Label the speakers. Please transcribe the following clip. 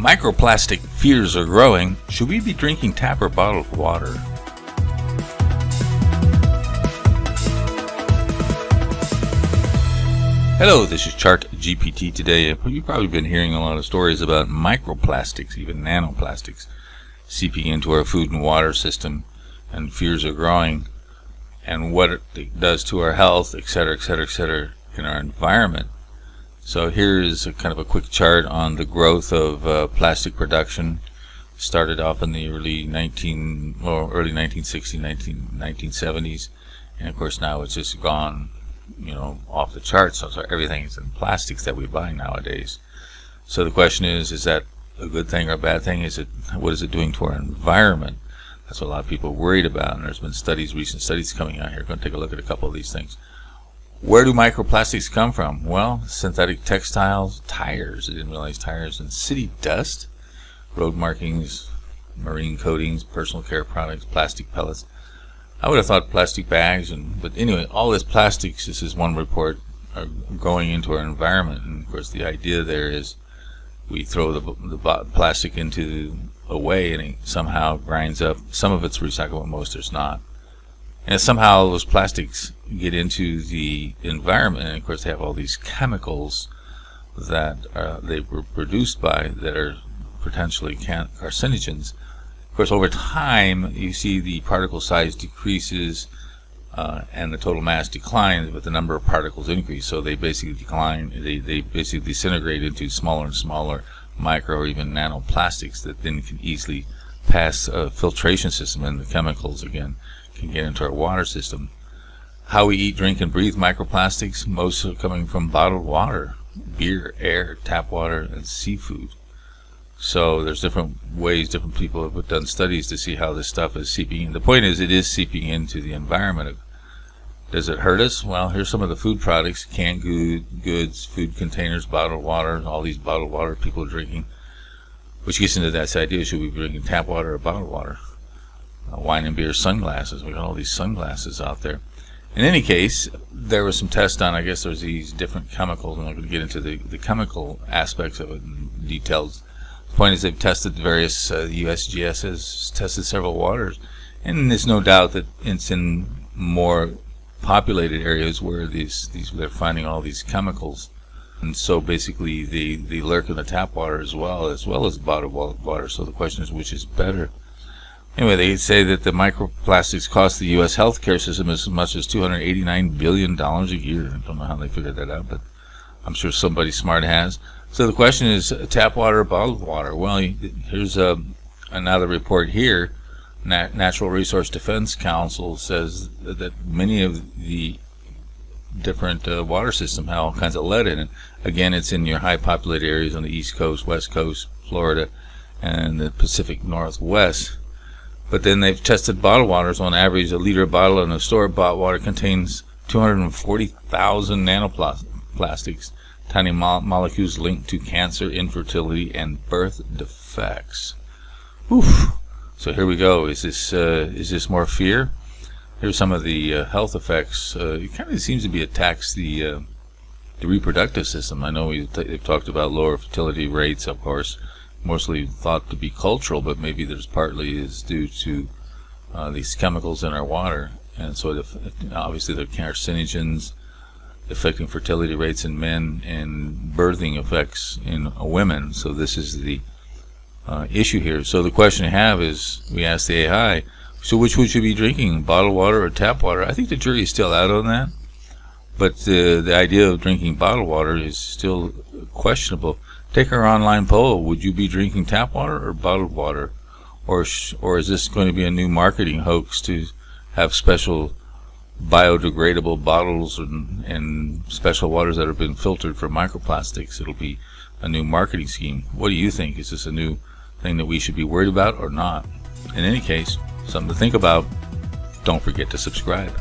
Speaker 1: Microplastic fears are growing. Should we be drinking tap or bottled water? Hello, this is Chart GPT. Today, you've probably been hearing a lot of stories about microplastics, even nanoplastics, seeping into our food and water system, and fears are growing, and what it does to our health, etc., etc., etc., in our environment. So here is a kind of a quick chart on the growth of plastic production. Started off in the early 1960s, 1970s, and of course now it's just gone, off the charts. So everything is in plastics that we buy nowadays. So the question is that a good thing or a bad thing? What is it doing to our environment? That's what a lot of people are worried about, and there's been recent studies coming out here. We're going to take a look at a couple of these things. Where do microplastics come from? Well, synthetic textiles, tires. I didn't realize tires, and city dust, road markings, marine coatings, personal care products, plastic pellets. I would have thought plastic bags, but anyway, all this plastics, this is one report, are going into our environment. And of course, the idea there is we throw the plastic away, and it somehow grinds up. Some of it's recyclable, most is not. And somehow those plastics get into the environment, and of course they have all these chemicals that they were produced by that are potentially carcinogens. Of course, over time you see the particle size decreases and the total mass declines, but the number of particles increase. So they basically decline. They basically disintegrate into smaller and smaller micro or even nanoplastics that then can easily pass a filtration system, and the chemicals again can get into our water system. How we eat, drink, and breathe microplastics, most are coming from bottled water, beer, air, tap water, and seafood. So there's different ways, different people have done studies to see how this stuff is seeping in. The point is, it is seeping into the environment. Does it hurt us? Well, here's some of the food products: canned goods, food containers, bottled water, all these bottled water people are drinking, which gets into that idea: should we be drinking tap water or bottled water? Wine and beer, sunglasses. We got all these sunglasses out there. In any case, there was some tests done. I guess there's these different chemicals, and I'm going to get into the chemical aspects of it in details. The point is, they've tested various USGS has tested several waters, and there's no doubt that it's in more populated areas where they're finding all these chemicals, and so basically they lurk in the tap water as well as bottled water. So the question is, which is better? Anyway, they say that the microplastics cost the U.S. healthcare system as much as $289 billion a year. I don't know how they figured that out, but I'm sure somebody smart has. So the question is, tap water or bottled water? Well, here's another report here. Natural Resource Defense Council says that many of the different water systems have all kinds of lead in it. Again, it's in your high populated areas on the East Coast, West Coast, Florida, and the Pacific Northwest. But then they've tested bottled waters. On average, a liter bottle in a store-bought water contains 240,000 nanoplastics, tiny molecules linked to cancer, infertility, and birth defects. Oof. So here we go. Is this more fear? Here's some of the health effects. It kind of seems to be attacks the reproductive system. I know they've talked about lower fertility rates, of course, mostly thought to be cultural, but maybe there's partly is due to these chemicals in our water, and so obviously they're carcinogens, affecting fertility rates in men and birthing effects in women. So this is the issue here. So the question I have is, we asked the AI, so which would you be drinking, bottled water or tap water? I think the jury is still out on that, but the idea of drinking bottled water is still questionable. Take our online poll. Would you be drinking tap water or bottled water? Or is this going to be a new marketing hoax to have special biodegradable bottles and special waters that have been filtered for microplastics? It'll be a new marketing scheme. What do you think? Is this a new thing that we should be worried about or not? In any case, something to think about. Don't forget to subscribe.